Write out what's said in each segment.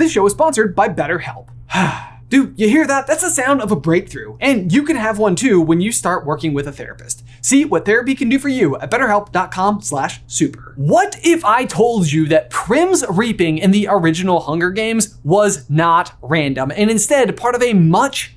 This show is sponsored by BetterHelp. Dude, you hear that? That's the sound of a breakthrough. And you can have one too when you start working with a therapist. See what therapy can do for you at betterhelp.com/super. What if I told you that Prim's reaping in the original Hunger Games was not random and instead part of a much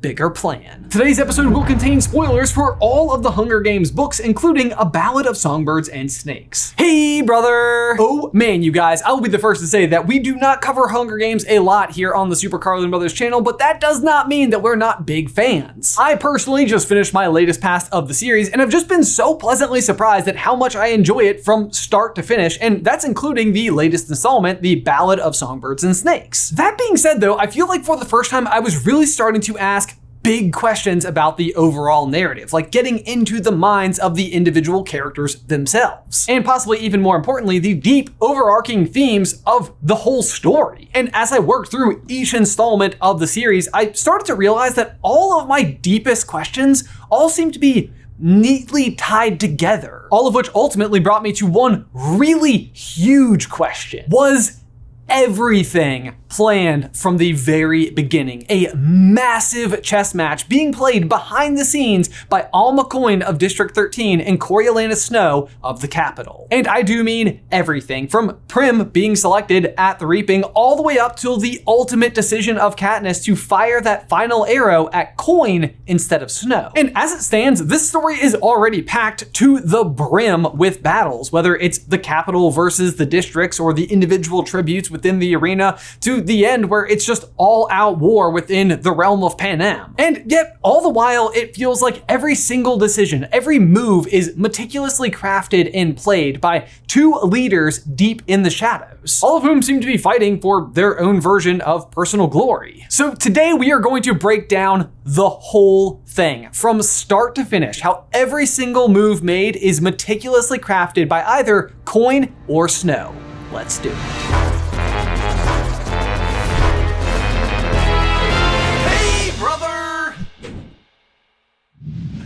bigger plan? Today's episode will contain spoilers for all of the Hunger Games books, including A Ballad of Songbirds and Snakes. Hey, brother! Oh man, you guys, I'll be the first to say that we do not cover Hunger Games a lot here on the Super Carlin Brothers channel, but that does not mean that we're not big fans. I personally just finished my latest pass of the series and have just been so pleasantly surprised at how much I enjoy it from start to finish, and that's including the latest installment, The Ballad of Songbirds and Snakes. That being said though, I feel like for the first time I was really starting to ask big questions about the overall narrative, like getting into the minds of the individual characters themselves. And possibly even more importantly, the deep overarching themes of the whole story. And as I worked through each installment of the series, I started to realize that all of my deepest questions all seem to be neatly tied together. All of which ultimately brought me to one really huge question. Was everything planned from the very beginning? A massive chess match being played behind the scenes by Alma Coin of District 13 and Coriolanus Snow of the Capitol. And I do mean everything, from Prim being selected at the reaping all the way up till the ultimate decision of Katniss to fire that final arrow at Coin instead of Snow. And as it stands, this story is already packed to the brim with battles, whether it's the Capitol versus the districts or the individual tributes within the arena, to the end where it's just all out war within the realm of Panem. And yet all the while it feels like every single decision, every move is meticulously crafted and played by two leaders deep in the shadows, all of whom seem to be fighting for their own version of personal glory. So today we are going to break down the whole thing from start to finish, how every single move made is meticulously crafted by either Coin or Snow. Let's do it.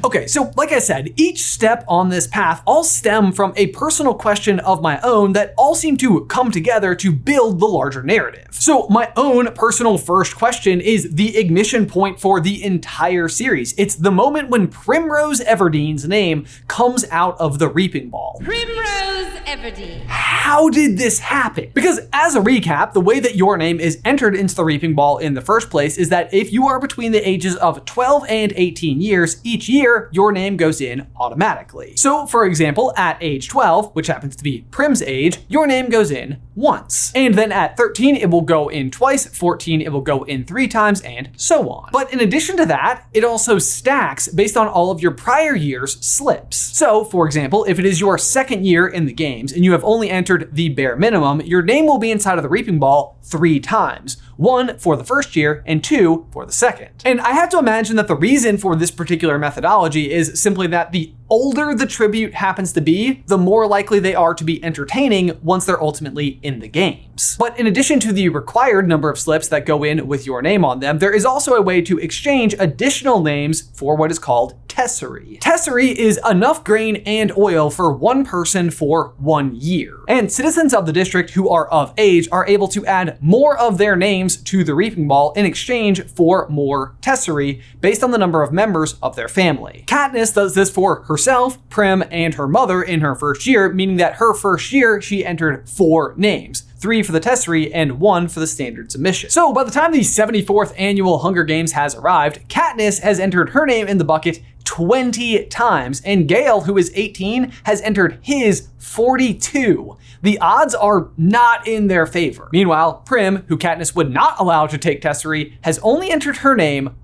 Okay, so like I said, each step on this path all stem from a personal question of my own that all seem to come together to build the larger narrative. So my own personal first question is the ignition point for the entire series. It's the moment when Primrose Everdene's name comes out of the reaping ball. Primrose Everdene. How did this happen? Because as a recap, the way that your name is entered into the reaping ball in the first place is that if you are between the ages of 12 and 18 years, each year your name goes in automatically. So for example, at age 12, which happens to be Prim's age, your name goes in once. And then at 13, it will go in twice, 14, it will go in 3 times, and so on. But in addition to that, it also stacks based on all of your prior year's slips. So for example, if it is your second year in the games and you have only entered the bare minimum, your name will be inside of the reaping ball 3 times. 1 for the first year and 2 for the second. And I have to imagine that the reason for this particular methodology is simply that the older the tribute happens to be, the more likely they are to be entertaining once they're ultimately in the games. But in addition to the required number of slips that go in with your name on them, there is also a way to exchange additional names for what is called tessery. Tessery is enough grain and oil for one person for 1 year. And citizens of the district who are of age are able to add more of their names to the reaping ball in exchange for more tessery based on the number of members of their family. Katniss does this for herself, Prim, and her mother in her first year, meaning that her first year she entered 4 names. 3 for the tessery and 1 for the standard submission. So by the time the 74th annual Hunger Games has arrived, Katniss has entered her name in the bucket 20 times, and Gale, who is 18, has entered his 42. The odds are not in their favor. Meanwhile, Prim, who Katniss would not allow to take tessery, has only entered her name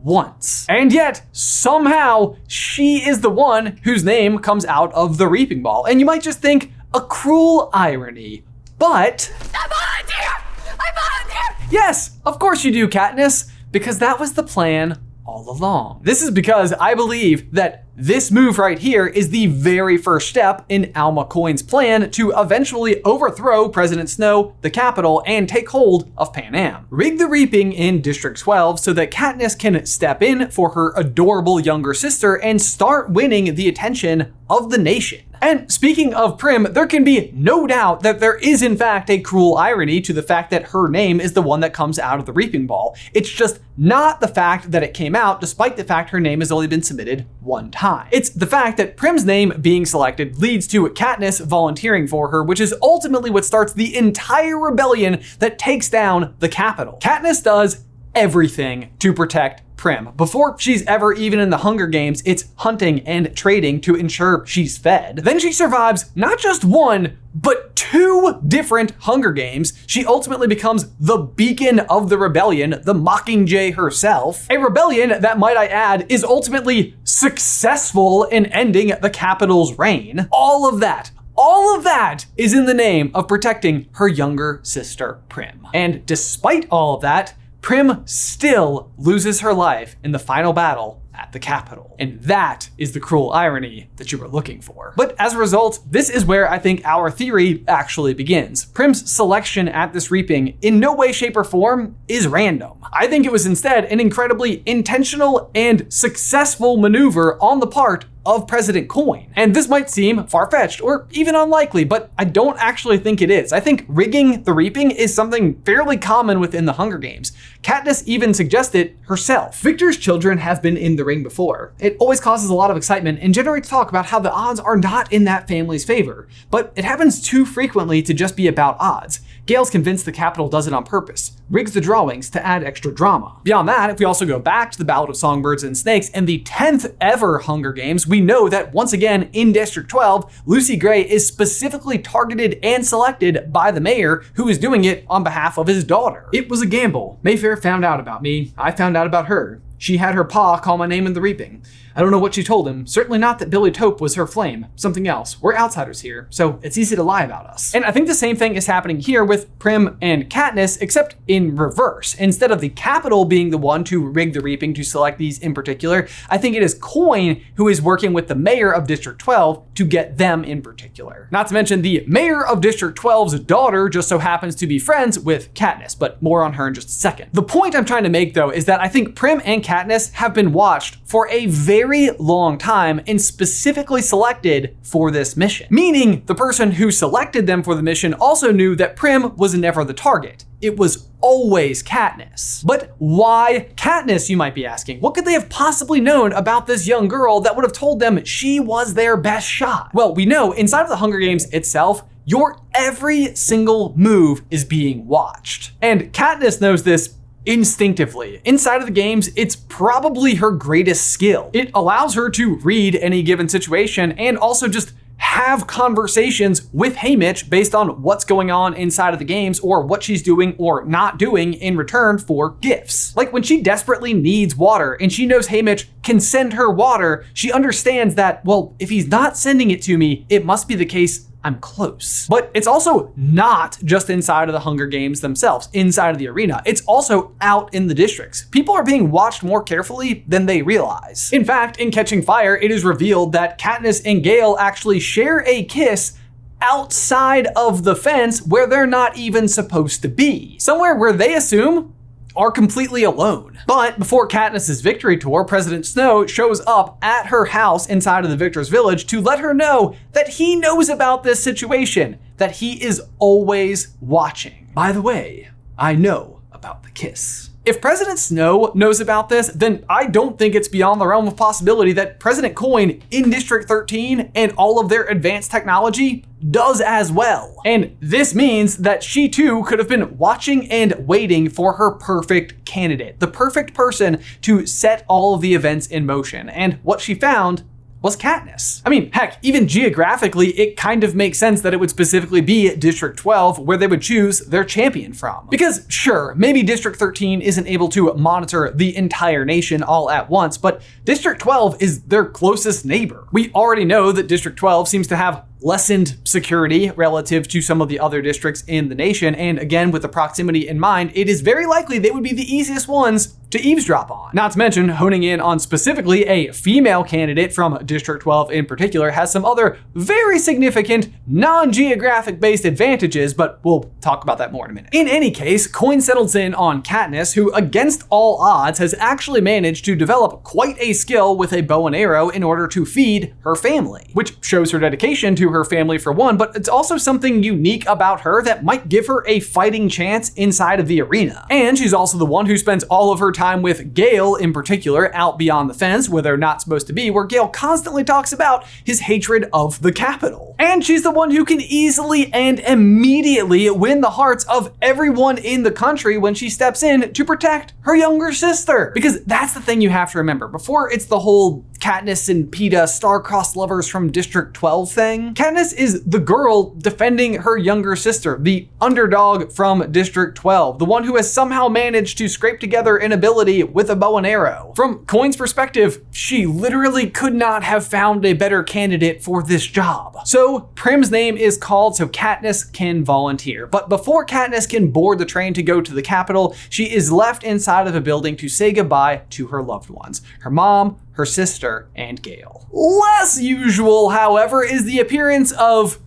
once. And yet, somehow, she is the one whose name comes out of the reaping ball. And you might just think, a cruel irony. But I volunteer! I volunteer! Yes, of course you do, Katniss, because that was the plan all along. This is because I believe that this move right here is the very first step in Alma Coin's plan to eventually overthrow President Snow, the Capitol, and take hold of Panem. Rig the reaping in District 12 so that Katniss can step in for her adorable younger sister and start winning the attention of the nation. And speaking of Prim, there can be no doubt that there is in fact a cruel irony to the fact that her name is the one that comes out of the reaping ball. It's just not the fact that it came out, despite the fact her name has only been submitted one time. It's the fact that Prim's name being selected leads to Katniss volunteering for her, which is ultimately what starts the entire rebellion that takes down the Capitol. Katniss does everything to protect Prim. Before she's ever even in the Hunger Games, it's hunting and trading to ensure she's fed. Then she survives not just one, but 2 different Hunger Games. She ultimately becomes the beacon of the rebellion, the Mockingjay herself. A rebellion that, might I add, is ultimately successful in ending the Capitol's reign. All of that is in the name of protecting her younger sister, Prim. And despite all of that, Prim still loses her life in the final battle at the Capitol. And that is the cruel irony that you were looking for. But as a result, this is where I think our theory actually begins. Prim's selection at this reaping in no way, shape, or form is random. I think it was instead an incredibly intentional and successful maneuver on the part of President Coin. And this might seem far-fetched or even unlikely, but I don't actually think it is. I think rigging the reaping is something fairly common within the Hunger Games. Katniss even suggested it herself. Victor's children have been in the ring before. It always causes a lot of excitement and generates talk about how the odds are not in that family's favor. But it happens too frequently to just be about odds. Gale's convinced the Capitol does it on purpose, rigs the drawings to add extra drama. Beyond that, if we also go back to the Ballad of Songbirds and Snakes and the 10th ever Hunger Games, we know that once again in District 12, Lucy Gray is specifically targeted and selected by the mayor, who is doing it on behalf of his daughter. It was a gamble. Mayfair found out about me. I found out about her. She had her pa call my name in the reaping. I don't know what she told him. Certainly not that Billy Tope was her flame. Something else. We're outsiders here, so it's easy to lie about us. And I think the same thing is happening here with Prim and Katniss, except in reverse. Instead of the Capitol being the one to rig the reaping to select these in particular, I think it is Coin who is working with the mayor of District 12 to get them in particular. Not to mention the mayor of District 12's daughter just so happens to be friends with Katniss, but more on her in just a second. The point I'm trying to make though is that I think Prim and Katniss have been watched for a very long time and specifically selected for this mission. Meaning the person who selected them for the mission also knew that Prim was never the target. It was always Katniss. But why Katniss, you might be asking? What could they have possibly known about this young girl that would have told them she was their best shot? Well, we know inside of the Hunger Games itself, your every single move is being watched. And Katniss knows this instinctively. Inside of the games, it's probably her greatest skill. It allows her to read any given situation and also just have conversations with Haymitch based on what's going on inside of the games or what she's doing or not doing in return for gifts. Like when she desperately needs water and she knows Haymitch can send her water, she understands that, well, if he's not sending it to me, it must be the case I'm close. But it's also not just inside of the Hunger Games themselves, inside of the arena. It's also out in the districts. People are being watched more carefully than they realize. In fact, in Catching Fire, it is revealed that Katniss and Gale actually share a kiss outside of the fence where they're not even supposed to be. Somewhere where they assume are completely alone. But before Katniss's victory tour, President Snow shows up at her house inside of the Victor's Village to let her know that he knows about this situation, that he is always watching. By the way, I know about the kiss. If President Snow knows about this, then I don't think it's beyond the realm of possibility that President Coin in District 13 and all of their advanced technology does as well. And this means that she too could have been watching and waiting for her perfect candidate, the perfect person to set all of the events in motion. And what she found was Katniss. I mean, heck, even geographically, it kind of makes sense that it would specifically be District 12 where they would choose their champion from. Because sure, maybe District 13 isn't able to monitor the entire nation all at once, but District 12 is their closest neighbor. We already know that District 12 seems to have lessened security relative to some of the other districts in the nation, and again, with the proximity in mind, it is very likely they would be the easiest ones to eavesdrop on. Not to mention, honing in on specifically a female candidate from District 12 in particular has some other very significant non-geographic based advantages, but we'll talk about that more in a minute. In any case, Coin settles in on Katniss, who against all odds has actually managed to develop quite a skill with a bow and arrow in order to feed her family, which shows her dedication to her family for one, but it's also something unique about her that might give her a fighting chance inside of the arena. And she's also the one who spends all of her time with Gale in particular out beyond the fence where they're not supposed to be, where Gale constantly talks about his hatred of the Capitol. And she's the one who can easily and immediately win the hearts of everyone in the country when she steps in to protect her younger sister. Because that's the thing you have to remember. Before it's the whole Katniss and Peeta star-crossed lovers from District 12 thing, Katniss is the girl defending her younger sister, the underdog from District 12, the one who has somehow managed to scrape together an ability with a bow and arrow. From Coin's perspective, she literally could not have found a better candidate for this job. So Prim's name is called so Katniss can volunteer. But before Katniss can board the train to go to the Capitol, she is left inside of a building to say goodbye to her loved ones, her mom, her sister, and Gale. Less usual, however, is the appearance of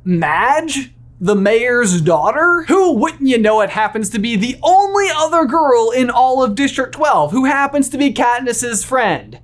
Madge, the mayor's daughter, who, wouldn't you know it, happens to be the only other girl in all of District 12 who happens to be Katniss's friend.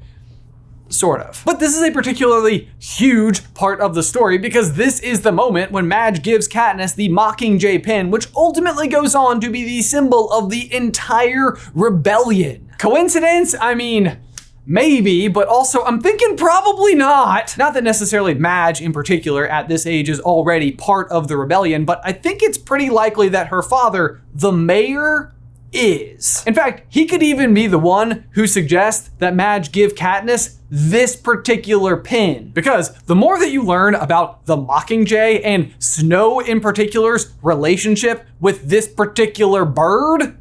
Sort of. But this is a particularly huge part of the story because this is the moment when Madge gives Katniss the mockingjay pin, which ultimately goes on to be the symbol of the entire rebellion. Coincidence? I mean, maybe, but also I'm thinking probably not. Not that necessarily Madge in particular at this age is already part of the rebellion, but I think it's pretty likely that her father, the mayor, is. In fact, he could even be the one who suggests that Madge give Katniss this particular pin. Because the more that you learn about the Mockingjay and Snow in particular's relationship with this particular bird,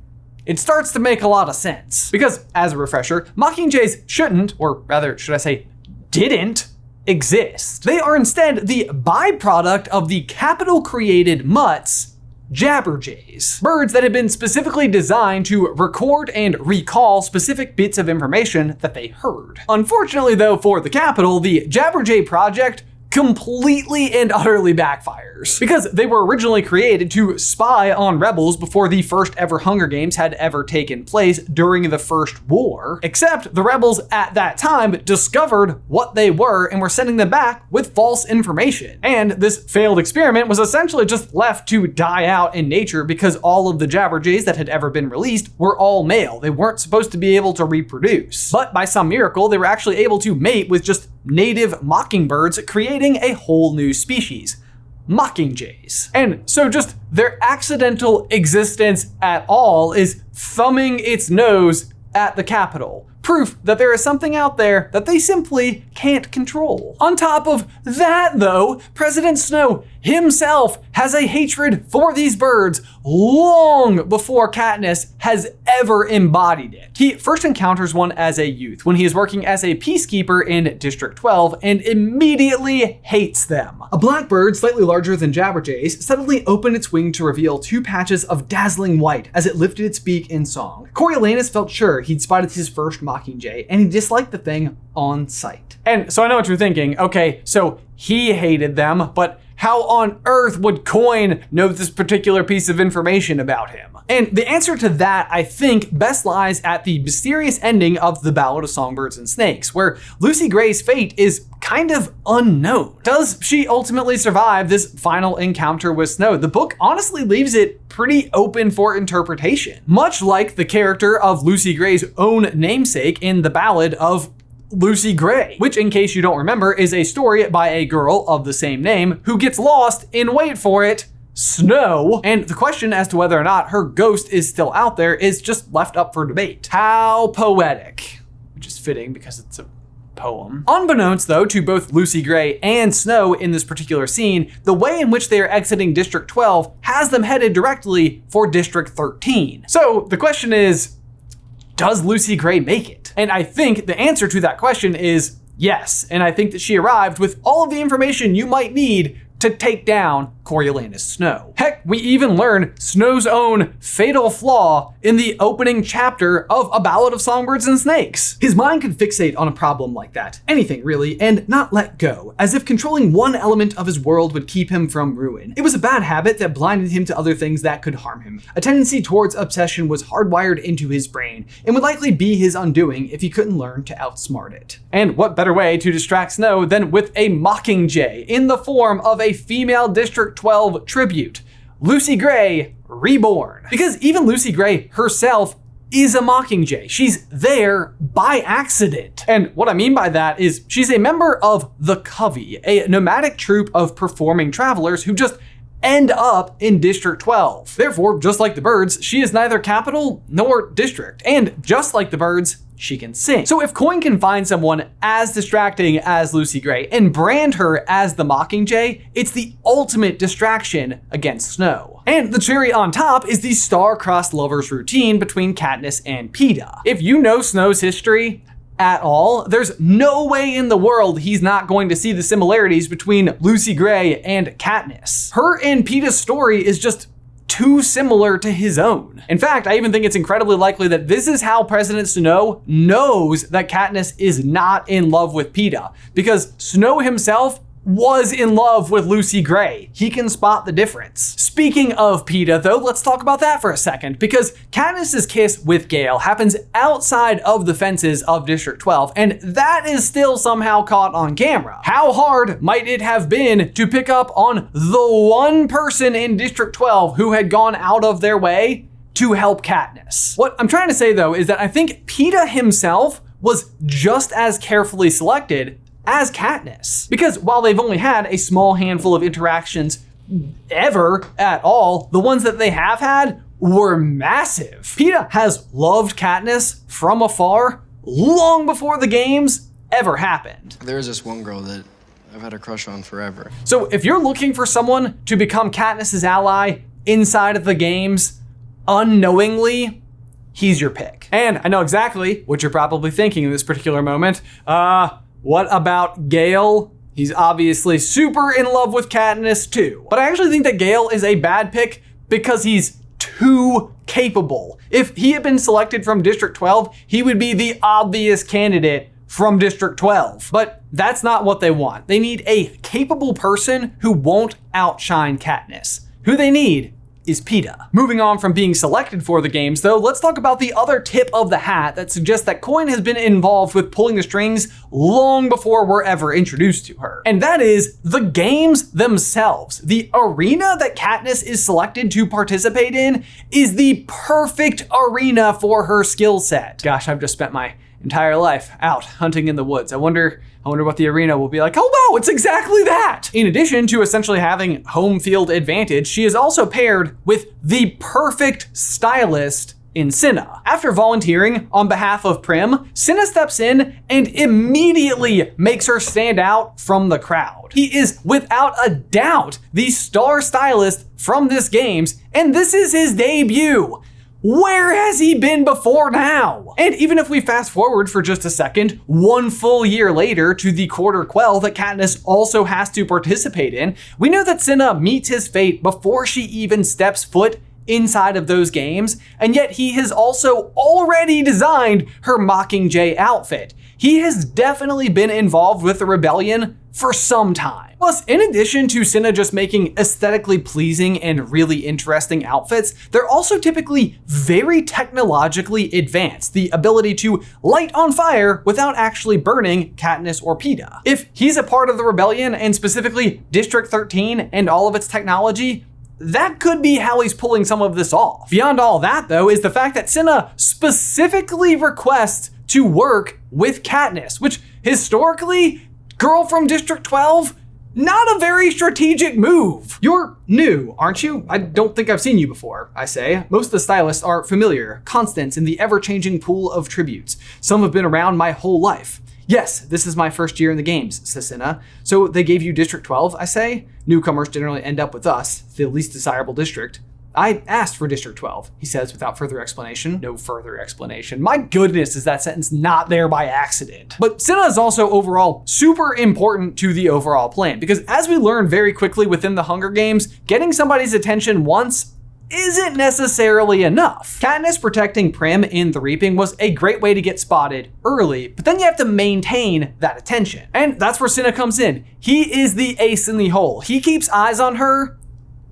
it starts to make a lot of sense. Because, as a refresher, mockingjays shouldn't, or rather, should I say, didn't exist. They are instead the byproduct of the Capitol-created mutts, jabberjays, birds that had been specifically designed to record and recall specific bits of information that they heard. Unfortunately though, for the Capitol, the Jabberjay project completely and utterly backfires. Because they were originally created to spy on rebels before the first ever Hunger Games had ever taken place during the First War, except the rebels at that time discovered what they were and were sending them back with false information. And this failed experiment was essentially just left to die out in nature because all of the Jabberjays that had ever been released were all male. They weren't supposed to be able to reproduce. But by some miracle, they were actually able to mate with just native mockingbirds, creating a whole new species, mockingjays. And so just their accidental existence at all is thumbing its nose at the Capitol. Proof that there is something out there that they simply can't control. On top of that though, President Snow himself has a hatred for these birds long before Katniss has ever embodied it. He first encounters one as a youth when he is working as a peacekeeper in District 12 and immediately hates them. A black bird slightly larger than Jabberjays suddenly opened its wing to reveal two patches of dazzling white as it lifted its beak in song. Coriolanus felt sure he'd spotted his first mockingjay and he disliked the thing on sight. And so I know what you're thinking, okay, so he hated them, but how on earth would Coin know this particular piece of information about him? And the answer to that, I think, best lies at the mysterious ending of The Ballad of Songbirds and Snakes, where Lucy Gray's fate is kind of unknown. Does she ultimately survive this final encounter with Snow? The book honestly leaves it pretty open for interpretation, much like the character of Lucy Gray's own namesake in The Ballad of Lucy Gray, which, in case you don't remember, is a story by a girl of the same name who gets lost in, wait for it, snow. And the question as to whether or not her ghost is still out there is just left up for debate. How poetic, which is fitting because it's a poem. Unbeknownst though to both Lucy Gray and Snow in this particular scene, the way in which they are exiting District 12 has them headed directly for District 13. So the question is, does Lucy Gray make it? And I think the answer to that question is yes. And I think that she arrived with all of the information you might need to take down Coriolanus Snow. Heck, we even learn Snow's own fatal flaw in the opening chapter of A Ballad of Songbirds and Snakes. His mind could fixate on a problem like that, anything really, and not let go, as if controlling one element of his world would keep him from ruin. It was a bad habit that blinded him to other things that could harm him. A tendency towards obsession was hardwired into his brain, and would likely be his undoing if he couldn't learn to outsmart it. And what better way to distract Snow than with a mockingjay in the form of a female District 12 tribute, Lucy Gray reborn. Because even Lucy Gray herself is a mockingjay. She's there by accident. And what I mean by that is she's a member of the Covey, a nomadic troupe of performing travelers who just end up in District 12. Therefore, just like the birds, she is neither capital nor district. And just like the birds, she can sing. So if Coin can find someone as distracting as Lucy Gray and brand her as the mockingjay, it's the ultimate distraction against Snow. And the cherry on top is the star-crossed lovers routine between Katniss and Peeta. If you know Snow's history at all, there's no way in the world he's not going to see the similarities between Lucy Gray and Katniss. Her and Peeta's story is just too similar to his own. In fact, I even think it's incredibly likely that this is how President Snow knows that Katniss is not in love with Peeta, because Snow himself was in love with Lucy Gray. He can spot the difference. Speaking of Peeta, though, let's talk about that for a second, because Katniss's kiss with Gale happens outside of the fences of District 12, and that is still somehow caught on camera. How hard might it have been to pick up on the one person in District 12 who had gone out of their way to help Katniss? What I'm trying to say, though, is that I think Peeta himself was just as carefully selected as Katniss. Because while they've only had a small handful of interactions ever at all, the ones that they have had were massive. Peeta has loved Katniss from afar long before the games ever happened. There's this one girl that I've had a crush on forever. So if you're looking for someone to become Katniss's ally inside of the games unknowingly, he's your pick. And I know exactly what you're probably thinking in this particular moment. What about Gale? He's obviously super in love with Katniss too. But I actually think that Gale is a bad pick because he's too capable. If he had been selected from District 12, he would be the obvious candidate from District 12. But that's not what they want. They need a capable person who won't outshine Katniss. Who they need is Peeta. Moving on from being selected for the games, though, let's talk about the other tip of the hat that suggests that Coin has been involved with pulling the strings long before we're ever introduced to her. And that is the games themselves. The arena that Katniss is selected to participate in is the perfect arena for her skill set. Gosh, I've just spent my entire life out hunting in the woods. I wonder what the arena will be like. Oh wow, it's exactly that! In addition to essentially having home field advantage, she is also paired with the perfect stylist in Cinna. After volunteering on behalf of Prim, Cinna steps in and immediately makes her stand out from the crowd. He is without a doubt the star stylist from this games, and this is his debut. Where has he been before now? And even if we fast forward for just a second, 1 full year later to the quarter quell that Katniss also has to participate in, we know that Cinna meets his fate before she even steps foot inside of those games, and yet he has also already designed her Mockingjay outfit. He has definitely been involved with the rebellion for some time. Plus, in addition to Cinna just making aesthetically pleasing and really interesting outfits, they're also typically very technologically advanced, the ability to light on fire without actually burning Katniss or Peeta. If he's a part of the rebellion, and specifically District 13 and all of its technology, that could be how he's pulling some of this off. Beyond all that, though, is the fact that Cinna specifically requests to work with Katniss, which historically, girl from District 12, not a very strategic move. You're new, aren't you? I don't think I've seen you before, I say. Most of the stylists are familiar, constants in the ever-changing pool of tributes. Some have been around my whole life. Yes, this is my first year in the games, says Cinna. So they gave you District 12, I say? Newcomers generally end up with us, the least desirable district. I asked for District 12, he says without further explanation. No further explanation. My goodness, is that sentence not there by accident? But Cinna is also overall super important to the overall plan, because as we learn very quickly within the Hunger Games, getting somebody's attention once isn't necessarily enough. Katniss protecting Prim in the Reaping was a great way to get spotted early, but then you have to maintain that attention. And that's where Cinna comes in. He is the ace in the hole. He keeps eyes on her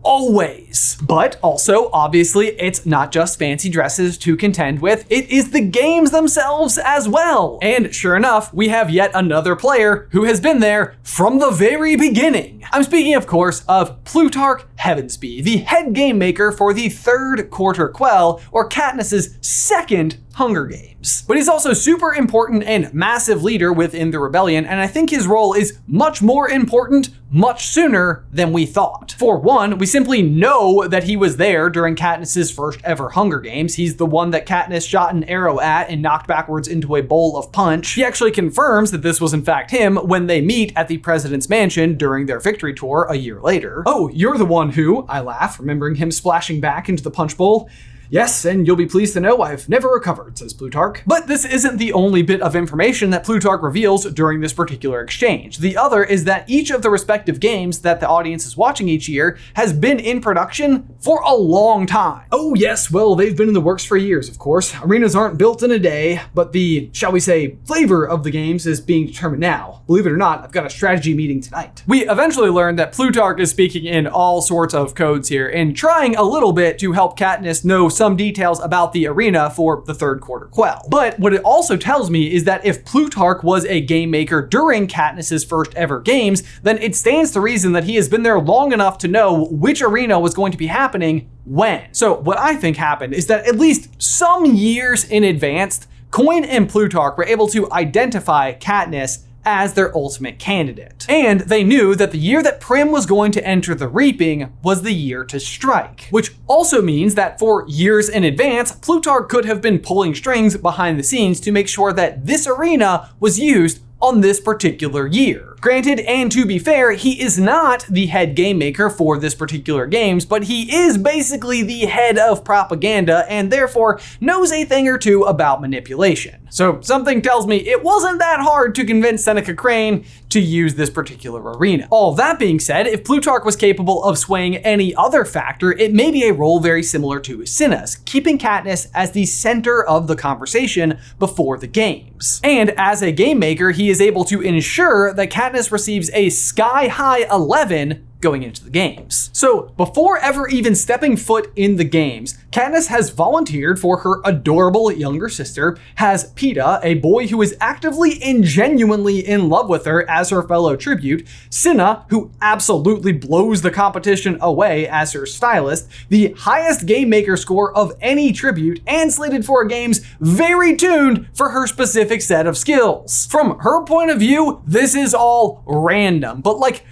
always. But also, obviously, it's not just fancy dresses to contend with, it is the games themselves as well. And sure enough, we have yet another player who has been there from the very beginning. I'm speaking, of course, of Plutarch Heavensbee, the head game maker for the third Quarter Quell, or Katniss's second Hunger Games. But he's also super important and massive leader within the rebellion, and I think his role is much more important much sooner than we thought. For one, we simply know that he was there during Katniss's first ever Hunger Games. He's the one that Katniss shot an arrow at and knocked backwards into a bowl of punch. He actually confirms that this was in fact him when they meet at the president's mansion during their victory tour a year later. Oh, you're the one who, I laugh, remembering him splashing back into the punch bowl. Yes, and you'll be pleased to know I've never recovered, says Plutarch. But this isn't the only bit of information that Plutarch reveals during this particular exchange. The other is that each of the respective games that the audience is watching each year has been in production for a long time. Oh yes, well, they've been in the works for years, of course. Arenas aren't built in a day, but the, shall we say, flavor of the games is being determined now. Believe it or not, I've got a strategy meeting tonight. We eventually learned that Plutarch is speaking in all sorts of codes here and trying a little bit to help Katniss know some details about the arena for the third Quarter Quell. But what it also tells me is that if Plutarch was a game maker during Katniss's first ever games, then it stands to reason that he has been there long enough to know which arena was going to be happening when. So what I think happened is that at least some years in advance, Coin and Plutarch were able to identify Katniss as their ultimate candidate. And they knew that the year that Prim was going to enter the Reaping was the year to strike, which also means that for years in advance, Plutarch could have been pulling strings behind the scenes to make sure that this arena was used on this particular year. Granted, and to be fair, he is not the head game maker for this particular games, but he is basically the head of propaganda and therefore knows a thing or two about manipulation. So something tells me it wasn't that hard to convince Seneca Crane to use this particular arena. All that being said, if Plutarch was capable of swaying any other factor, it may be a role very similar to Cinna's, keeping Katniss as the center of the conversation before the games. And as a game maker, he is able to ensure that Katniss receives a sky-high 11 going into the games. So before ever even stepping foot in the games, Katniss has volunteered for her adorable younger sister, has Peeta, a boy who is actively and genuinely in love with her as her fellow tribute, Cinna, who absolutely blows the competition away as her stylist, the highest game maker score of any tribute, and slated for games very tuned for her specific set of skills. From her point of view, this is all random, but like,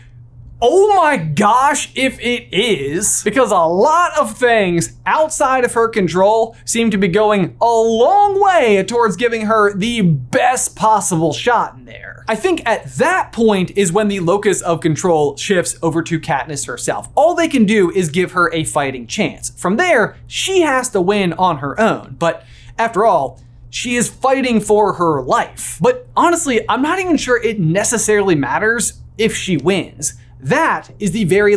oh my gosh, if it is, because a lot of things outside of her control seem to be going a long way towards giving her the best possible shot in there. I think at that point is when the locus of control shifts over to Katniss herself. All they can do is give her a fighting chance. From there, she has to win on her own. But after all, she is fighting for her life. But honestly, I'm not even sure it necessarily matters if she wins. That is the very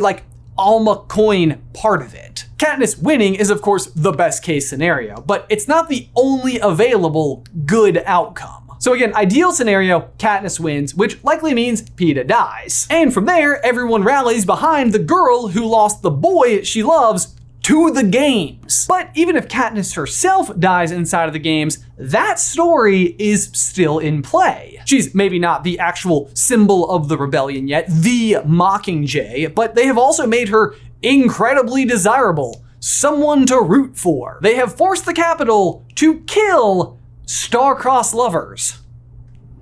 Alma Coin part of it. Katniss winning is of course the best case scenario, but it's not the only available good outcome. So again, ideal scenario, Katniss wins, which likely means Peeta dies. And from there, everyone rallies behind the girl who lost the boy she loves to the games. But even if Katniss herself dies inside of the games, that story is still in play. She's maybe not the actual symbol of the rebellion yet, the mockingjay, but they have also made her incredibly desirable, someone to root for. They have forced the Capitol to kill star-crossed lovers.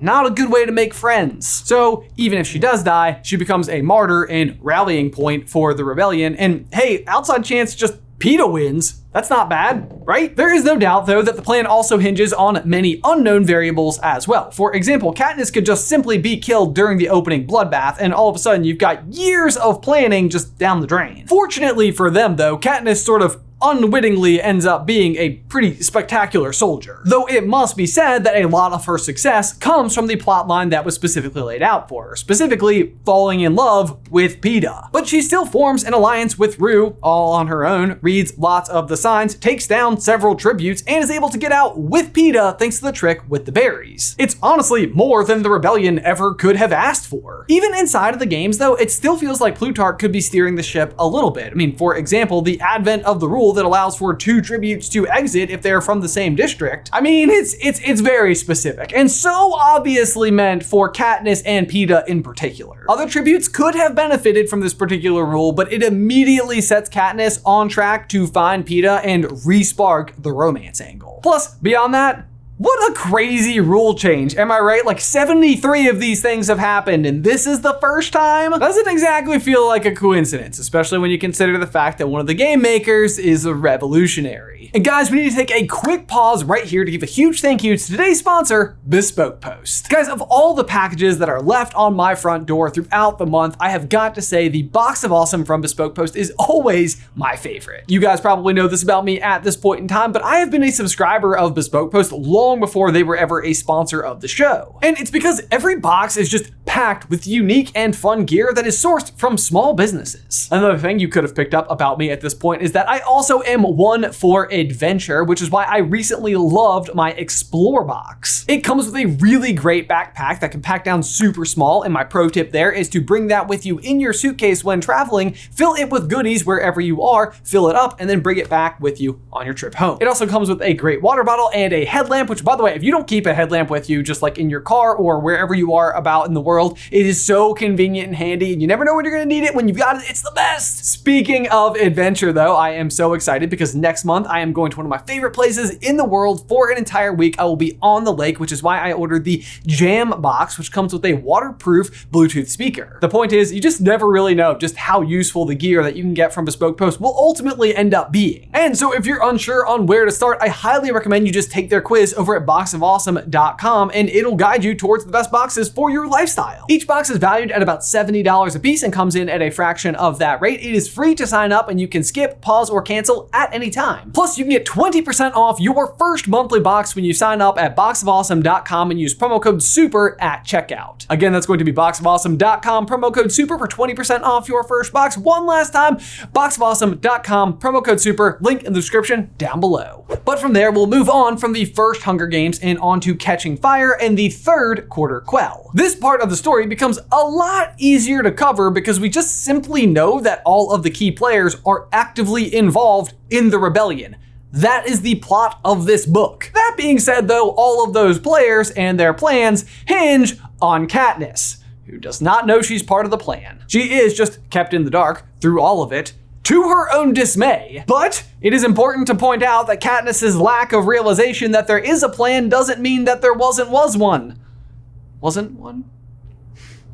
Not a good way to make friends. So even if she does die, she becomes a martyr and rallying point for the rebellion. And hey, outside chance just Peeta wins. That's not bad, right? There is no doubt, though, that the plan also hinges on many unknown variables as well. For example, Katniss could just simply be killed during the opening bloodbath, and all of a sudden you've got years of planning just down the drain. Fortunately for them, though, Katniss sort of unwittingly ends up being a pretty spectacular soldier. Though it must be said that a lot of her success comes from the plotline that was specifically laid out for her, specifically falling in love with Peeta. But she still forms an alliance with Rue all on her own, reads lots of the signs, takes down several tributes, and is able to get out with Peeta thanks to the trick with the berries. It's honestly more than the rebellion ever could have asked for. Even inside of the games, though, it still feels like Plutarch could be steering the ship a little bit. I mean, for example, the advent of the rule that allows for 2 tributes to exit if they're from the same district. I mean, it's very specific, and so obviously meant for Katniss and Peeta in particular. Other tributes could have benefited from this particular rule, but it immediately sets Katniss on track to find Peeta and re-spark the romance angle. Plus, beyond that, what a crazy rule change, am I right? Like 73 of these things have happened and this is the first time? Doesn't exactly feel like a coincidence, especially when you consider the fact that one of the game makers is a revolutionary. And guys, we need to take a quick pause right here to give a huge thank you to today's sponsor, Bespoke Post. Guys, of all the packages that are left on my front door throughout the month, I have got to say the Box of Awesome from Bespoke Post is always my favorite. You guys probably know this about me at this point in time, but I have been a subscriber of Bespoke Post long before they were ever a sponsor of the show. And it's because every box is just packed with unique and fun gear that is sourced from small businesses. Another thing you could have picked up about me at this point is that I also am one for adventure, which is why I recently loved my Explore box. It comes with a really great backpack that can pack down super small, and my pro tip there is to bring that with you in your suitcase when traveling, fill it with goodies wherever you are, fill it up, and then bring it back with you on your trip home. It also comes with a great water bottle and a headlamp, which by the way, if you don't keep a headlamp with you, just like in your car or wherever you are about in the world, it is so convenient and handy, and you never know when you're gonna need it. When you've got it, it's the best. Speaking of adventure though, I am so excited because next month I am going to one of my favorite places in the world for an entire week. I will be on the lake, which is why I ordered the Jam box, which comes with a waterproof Bluetooth speaker. The point is, you just never really know just how useful the gear that you can get from Bespoke Post will ultimately end up being. And so if you're unsure on where to start, I highly recommend you just take their quiz over at boxofawesome.com, and it'll guide you towards the best boxes for your lifestyle. Each box is valued at about $70 a piece and comes in at a fraction of that rate. It is free to sign up and you can skip, pause, or cancel at any time. Plus, you can get 20% off your first monthly box when you sign up at boxofawesome.com and use promo code SUPER at checkout. Again, that's going to be boxofawesome.com, promo code SUPER for 20% off your first box. One last time, boxofawesome.com, promo code SUPER, link in the description down below. But from there, we'll move on from the first Hunger Games and on to Catching Fire and the third Quarter Quell. This part of the story becomes a lot easier to cover because we just simply know that all of the key players are actively involved in the rebellion. That is the plot of this book. That being said though, all of those players and their plans hinge on Katniss, who does not know she's part of the plan. She is just kept in the dark through all of it, to her own dismay. But it is important to point out that Katniss's lack of realization that there is a plan doesn't mean that there was one. Wasn't one?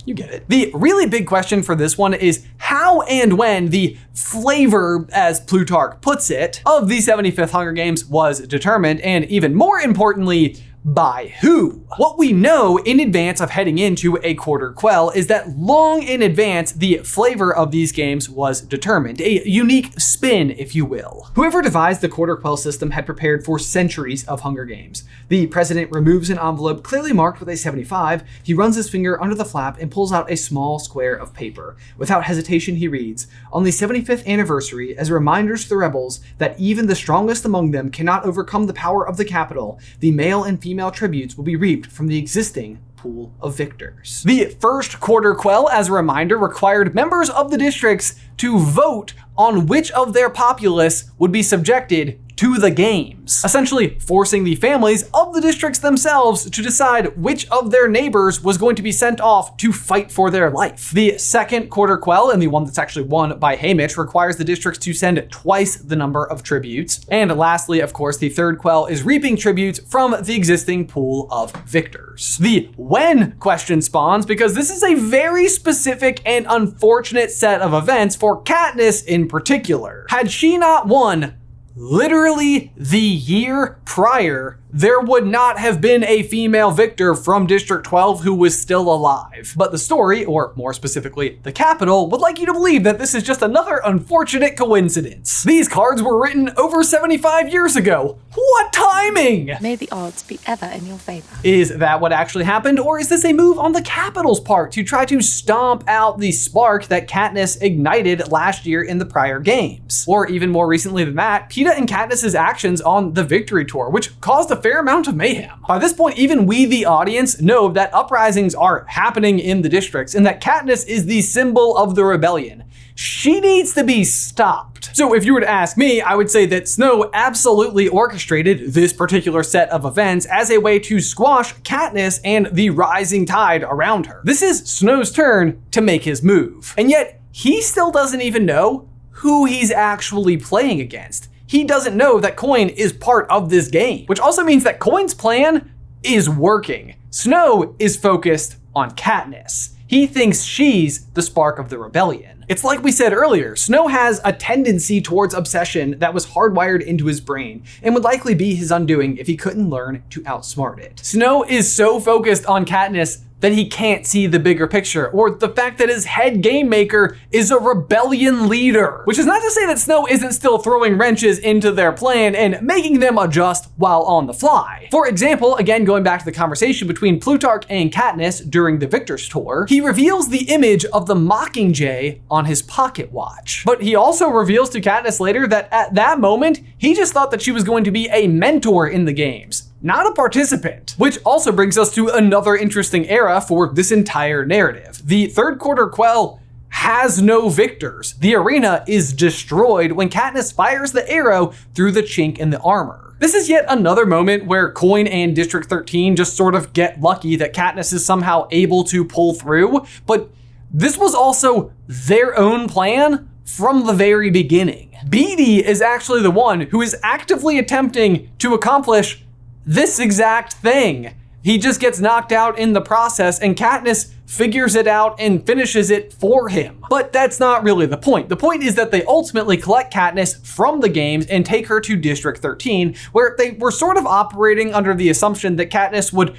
You get it. The really big question for this one is how and when the flavor, as Plutarch puts it, of the 75th Hunger Games was determined, and even more importantly, by who? What we know in advance of heading into a Quarter Quell is that long in advance, the flavor of these games was determined, a unique spin, if you will. Whoever devised the Quarter Quell system had prepared for centuries of Hunger Games. The president removes an envelope clearly marked with a 75, he runs his finger under the flap and pulls out a small square of paper. Without hesitation, he reads, "On the 75th anniversary, as a reminder to the rebels that even the strongest among them cannot overcome the power of the capital, the male and female tributes will be reaped from the existing pool of victors." The first Quarter Quell, as a reminder, required members of the districts to vote on which of their populace would be subjected to the games, essentially forcing the families of the districts themselves to decide which of their neighbors was going to be sent off to fight for their life. The second quarter quell, and the one that's actually won by Haymitch, requires the districts to send twice the number of tributes. And lastly, of course, the third quell is reaping tributes from the existing pool of victors. The when question spawns because this is a very specific and unfortunate set of events for Katniss in particular. Had she not won literally the year prior, there would not have been a female victor from District 12 who was still alive. But the story, or more specifically, the Capitol, would like you to believe that this is just another unfortunate coincidence. These cards were written over 75 years ago. What timing! May the odds be ever in your favor. Is that what actually happened, or is this a move on the Capitol's part to try to stomp out the spark that Katniss ignited last year in the prior games? Or even more recently than that, Peeta and Katniss's actions on the Victory Tour, which caused a fair amount of mayhem. By this point, even we, the audience, know that uprisings are happening in the districts and that Katniss is the symbol of the rebellion. She needs to be stopped. So if you were to ask me, I would say that Snow absolutely orchestrated this particular set of events as a way to squash Katniss and the rising tide around her. This is Snow's turn to make his move. And yet, he still doesn't even know who he's actually playing against. He doesn't know that Coin is part of this game, which also means that Coin's plan is working. Snow is focused on Katniss. He thinks she's the spark of the rebellion. It's like we said earlier, Snow has a tendency towards obsession that was hardwired into his brain and would likely be his undoing if he couldn't learn to outsmart it. Snow is so focused on Katniss that he can't see the bigger picture, or the fact that his head game maker is a rebellion leader. Which is not to say that Snow isn't still throwing wrenches into their plan and making them adjust while on the fly. For example, again going back to the conversation between Plutarch and Katniss during the Victor's Tour, he reveals the image of the mockingjay on his pocket watch. But he also reveals to Katniss later that at that moment, he just thought that she was going to be a mentor in the games, not a participant. Which also brings us to another interesting era for this entire narrative. The third quarter quell has no victors. The arena is destroyed when Katniss fires the arrow through the chink in the armor. This is yet another moment where Coin and District 13 just sort of get lucky that Katniss is somehow able to pull through, but this was also their own plan from the very beginning. Beetee is actually the one who is actively attempting to accomplish this exact thing. He just gets knocked out in the process and Katniss figures it out and finishes it for him. But that's not really the point. The point is that they ultimately collect Katniss from the games and take her to District 13, where they were sort of operating under the assumption that Katniss would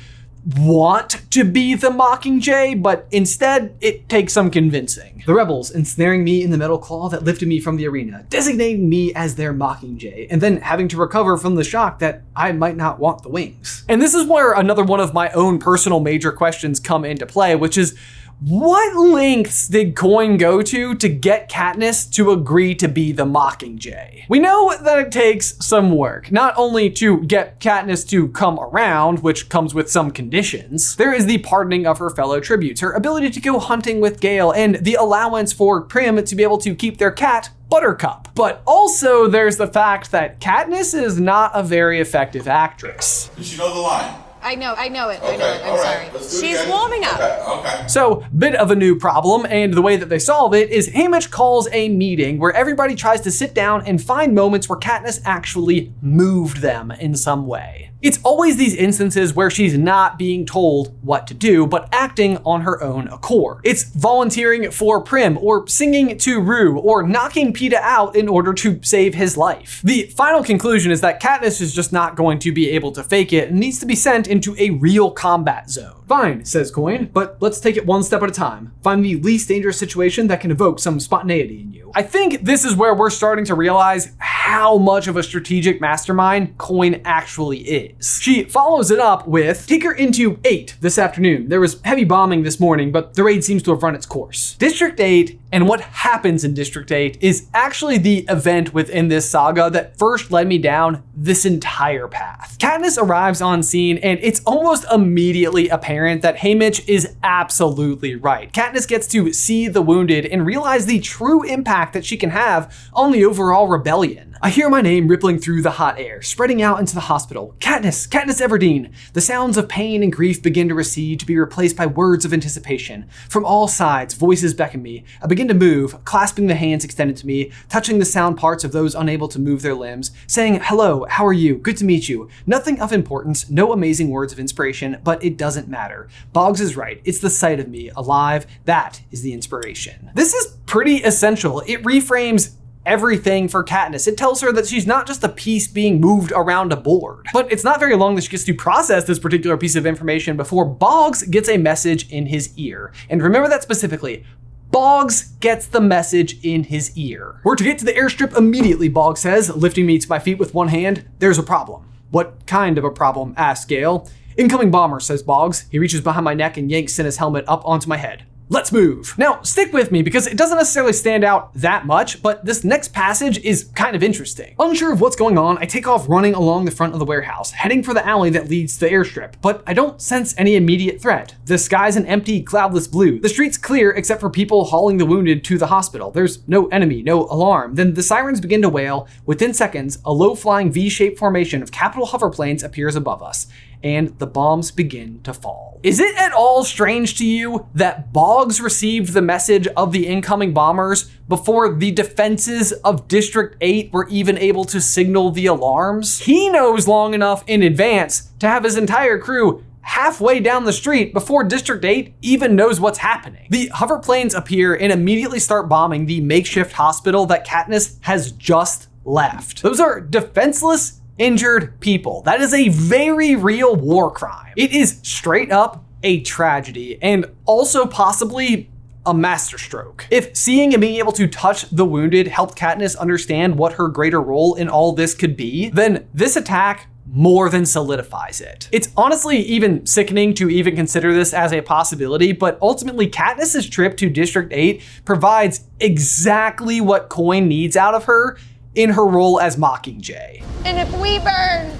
want to be the Mockingjay, but instead it takes some convincing. The rebels ensnaring me in the metal claw that lifted me from the arena, designating me as their Mockingjay, and then having to recover from the shock that I might not want the wings. And this is where another one of my own personal major questions come into play, which is, what lengths did Coin go to get Katniss to agree to be the Mockingjay? We know that it takes some work, not only to get Katniss to come around, which comes with some conditions. There is the pardoning of her fellow tributes, her ability to go hunting with Gale, and the allowance for Prim to be able to keep their cat, Buttercup. But also there's the fact that Katniss is not a very effective actress. Did you know the line? I know it. Okay, I know it. I'm all sorry. right, let's do it She's again. warming up. Okay. So, bit of a new problem, and the way that they solve it is Haymitch calls a meeting where everybody tries to sit down and find moments where Katniss actually moved them in some way. It's always these instances where she's not being told what to do, but acting on her own accord. It's volunteering for Prim, or singing to Rue, or knocking Peeta out in order to save his life. The final conclusion is that Katniss is just not going to be able to fake it and needs to be sent into a real combat zone. Fine, says Coin, but let's take it one step at a time. Find the least dangerous situation that can evoke some spontaneity in you. I think this is where we're starting to realize how much of a strategic mastermind Coin actually is. She follows it up with, take her into 8 this afternoon. There was heavy bombing this morning, but the raid seems to have run its course. District 8 and what happens in District 8 is actually the event within this saga that first led me down this entire path. Katniss arrives on scene and it's almost immediately apparent that Haymitch is absolutely right. Katniss gets to see the wounded and realize the true impact impact that she can have on the overall rebellion. I hear my name rippling through the hot air, spreading out into the hospital. Katniss Everdeen. The sounds of pain and grief begin to recede, to be replaced by words of anticipation. From all sides, voices beckon me. I begin to move, clasping the hands extended to me, touching the sound parts of those unable to move their limbs, saying, "Hello, how are you? Good to meet you." Nothing of importance, no amazing words of inspiration, but it doesn't matter. Boggs is right. It's the sight of me, alive. That is the inspiration. This is pretty essential. It reframes everything for Katniss. It tells her that she's not just a piece being moved around a board. But it's not very long that she gets to process this particular piece of information before Boggs gets a message in his ear. And remember that specifically. Boggs gets the message in his ear. "We're to get to the airstrip immediately," Boggs says, lifting me to my feet with one hand. "There's a problem." "What kind of a problem?" asks Gale. "Incoming bomber," says Boggs. He reaches behind my neck and yanks Cinna's helmet up onto my head. "Let's move." Now, stick with me because it doesn't necessarily stand out that much, but this next passage is kind of interesting. Unsure of what's going on, I take off running along the front of the warehouse, heading for the alley that leads to the airstrip, but I don't sense any immediate threat. The sky's an empty, cloudless blue. The street's clear except for people hauling the wounded to the hospital. There's no enemy, no alarm. Then the sirens begin to wail. Within seconds, a low-flying V-shaped formation of capital hoverplanes appears above us, and the bombs begin to fall. Is it at all strange to you that Boggs received the message of the incoming bombers before the defenses of District 8 were even able to signal the alarms? He knows long enough in advance to have his entire crew halfway down the street before District 8 even knows what's happening. The hoverplanes appear and immediately start bombing the makeshift hospital that Katniss has just left. Those are defenseless, injured people. That is a very real war crime. It is straight up a tragedy and also possibly a masterstroke. If seeing and being able to touch the wounded helped Katniss understand what her greater role in all this could be, then this attack more than solidifies it. It's honestly even sickening to even consider this as a possibility, but ultimately Katniss's trip to District 8 provides exactly what Coin needs out of her in her role as Mockingjay. And if we burn,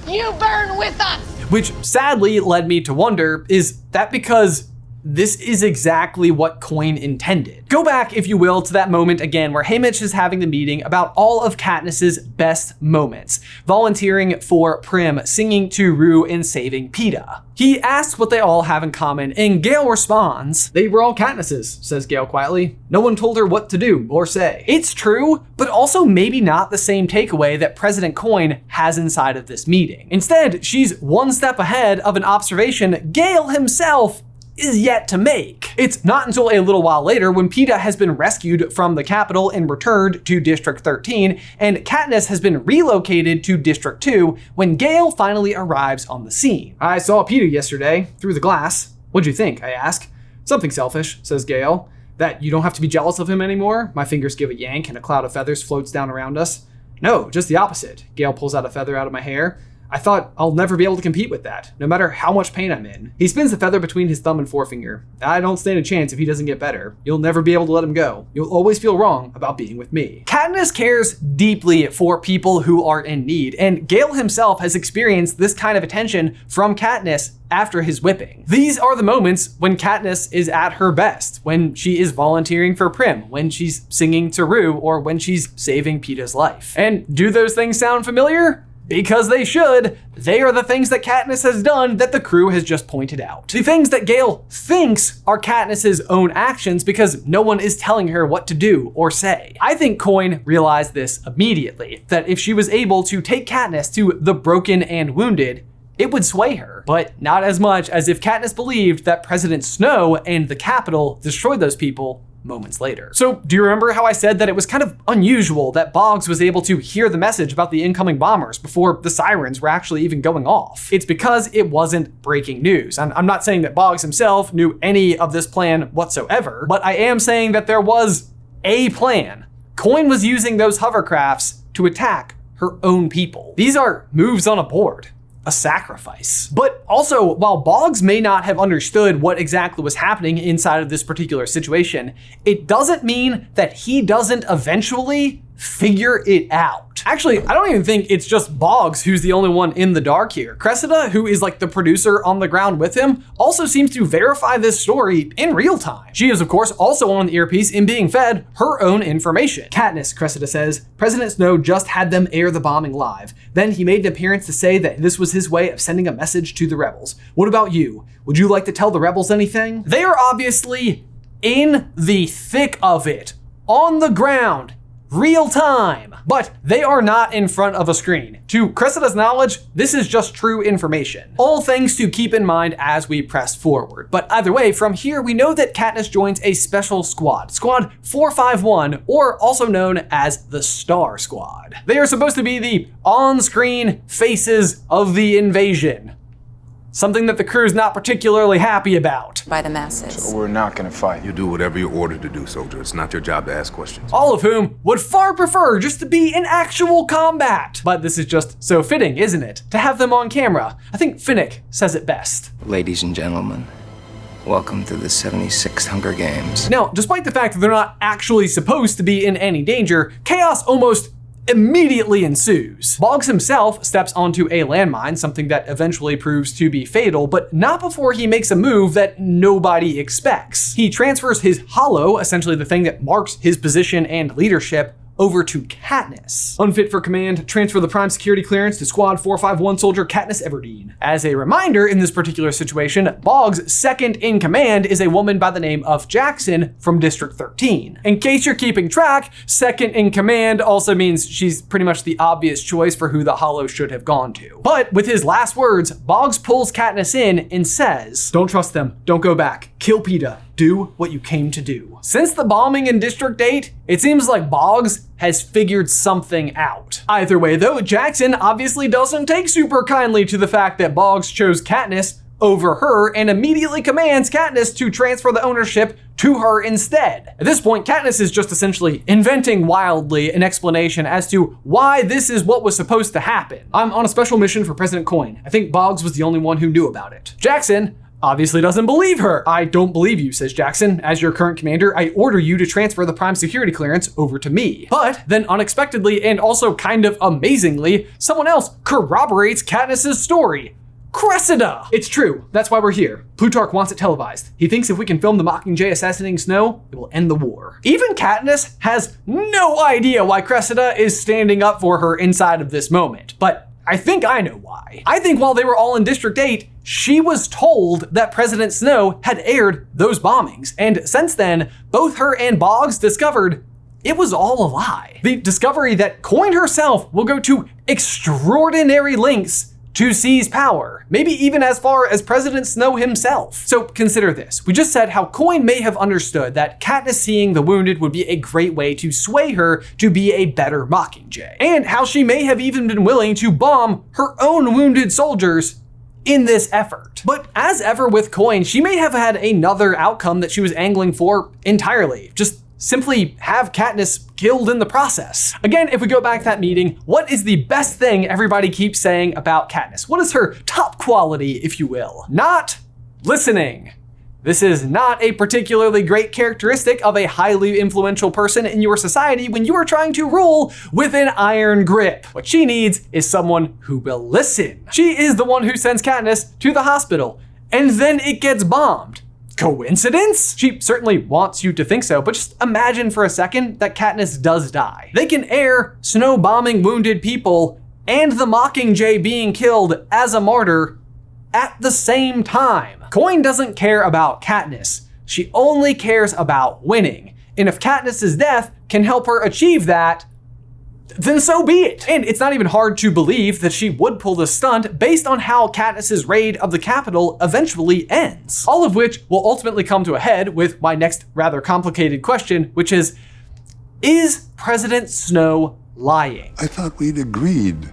you burn with us. Which sadly led me to wonder, is that because this is exactly what Coin intended? Go back, if you will, to that moment again where Haymitch is having the meeting about all of Katniss's best moments, volunteering for Prim, singing to Rue, and saving Peeta. He asks what they all have in common, and Gale responds, "They were all Katniss's," says Gale quietly. "No one told her what to do or say." It's true, but also maybe not the same takeaway that President Coin has inside of this meeting. Instead, she's one step ahead of an observation Gale himself is yet to make. It's not until a little while later when Peeta has been rescued from the capital and returned to District 13, and Katniss has been relocated to District 2 when Gale finally arrives on the scene. "I saw Peeta yesterday, through the glass. What'd you think?" I ask. "Something selfish," says Gale. "That you don't have to be jealous of him anymore?" My fingers give a yank and a cloud of feathers floats down around us. "No, just the opposite." Gale pulls out a feather out of my hair. "I thought I'll never be able to compete with that, no matter how much pain I'm in." He spins the feather between his thumb and forefinger. "I don't stand a chance if he doesn't get better. You'll never be able to let him go. You'll always feel wrong about being with me." Katniss cares deeply for people who are in need, and Gale himself has experienced this kind of attention from Katniss after his whipping. These are the moments when Katniss is at her best, when she is volunteering for Prim, when she's singing to Rue, or when she's saving Peeta's life. And do those things sound familiar? Because they should. They are the things that Katniss has done that the crew has just pointed out. The things that Gale thinks are Katniss's own actions because no one is telling her what to do or say. I think Coin realized this immediately, that if she was able to take Katniss to the broken and wounded, it would sway her, but not as much as if Katniss believed that President Snow and the Capitol destroyed those people moments later. So do you remember how I said that it was kind of unusual that Boggs was able to hear the message about the incoming bombers before the sirens were actually even going off? It's because it wasn't breaking news. I'm not saying that Boggs himself knew any of this plan whatsoever, but I am saying that there was a plan. Coin was using those hovercrafts to attack her own people. These are moves on a board. A sacrifice. But also, while Boggs may not have understood what exactly was happening inside of this particular situation, it doesn't mean that he doesn't eventually figure it out. Actually, I don't even think it's just Boggs who's the only one in the dark here. Cressida, who is like the producer on the ground with him, also seems to verify this story in real time. She is, of course, also on the earpiece in being fed her own information. Katniss, Cressida says, President Snow just had them air the bombing live. Then he made an appearance to say that this was his way of sending a message to the rebels. What about you? Would you like to tell the rebels anything? They are obviously in the thick of it, on the ground, real time, but they are not in front of a screen. To Cressida's knowledge, this is just true information. All things to keep in mind as we press forward. But either way, from here, we know that Katniss joins a special squad, Squad 451, or also known as the Star Squad. They are supposed to be the on-screen faces of the invasion. Something that the crew's not particularly happy about. By the masses. So we're not gonna fight. You do whatever you're ordered to do, soldier. It's not your job to ask questions. All of whom would far prefer just to be in actual combat. But this is just so fitting, isn't it? To have them on camera. I think Finnick says it best. Ladies and gentlemen, welcome to the 76th Hunger Games. Now, despite the fact that they're not actually supposed to be in any danger, chaos almost immediately ensues. Boggs himself steps onto a landmine, something that eventually proves to be fatal, but not before he makes a move that nobody expects. He transfers his hollow, essentially the thing that marks his position and leadership, over to Katniss. Unfit for command, transfer the prime security clearance to Squad 451 soldier Katniss Everdeen. As a reminder, in this particular situation, Boggs' second in command is a woman by the name of Jackson from District 13. In case you're keeping track, second in command also means she's pretty much the obvious choice for who the hollow should have gone to. But with his last words, Boggs pulls Katniss in and says, "Don't trust them, don't go back, kill Peeta. Do what you came to do." Since the bombing in District 8, it seems like Boggs has figured something out. Either way though, Jackson obviously doesn't take super kindly to the fact that Boggs chose Katniss over her and immediately commands Katniss to transfer the ownership to her instead. At this point, Katniss is just essentially inventing wildly an explanation as to why this is what was supposed to happen. "I'm on a special mission for President Coin. I think Boggs was the only one who knew about it." Jackson obviously doesn't believe her. "I don't believe you," says Jackson. "As your current commander, I order you to transfer the prime security clearance over to me." But then unexpectedly and also kind of amazingly, someone else corroborates Katniss's story. Cressida! It's true. That's why we're here. Plutarch wants it televised. He thinks if we can film the Mockingjay assassinating Snow, it will end the war. Even Katniss has no idea why Cressida is standing up for her inside of this moment. But I think I know why. I think while they were all in District 8, she was told that President Snow had aired those bombings. And since then, both her and Boggs discovered it was all a lie. The discovery that Coin herself will go to extraordinary lengths to seize power, maybe even as far as President Snow himself. So consider this. We just said how Coin may have understood that Katniss seeing the wounded would be a great way to sway her to be a better Mockingjay, and how she may have even been willing to bomb her own wounded soldiers in this effort. But as ever with Coin, she may have had another outcome that she was angling for entirely. Just simply have Katniss killed in the process. Again, if we go back to that meeting, what is the best thing everybody keeps saying about Katniss? What is her top quality, if you will? Not listening. This is not a particularly great characteristic of a highly influential person in your society when you are trying to rule with an iron grip. What she needs is someone who will listen. She is the one who sends Katniss to the hospital, and then it gets bombed. Coincidence? She certainly wants you to think so, but just imagine for a second that Katniss does die. They can air Snow bombing wounded people and the Mockingjay being killed as a martyr at the same time. Coin doesn't care about Katniss. She only cares about winning. And if Katniss's death can help her achieve that, then so be it. And it's not even hard to believe that she would pull this stunt based on how Katniss's raid of the Capitol eventually ends. All of which will ultimately come to a head with my next rather complicated question, which is President Snow lying? I thought we'd agreed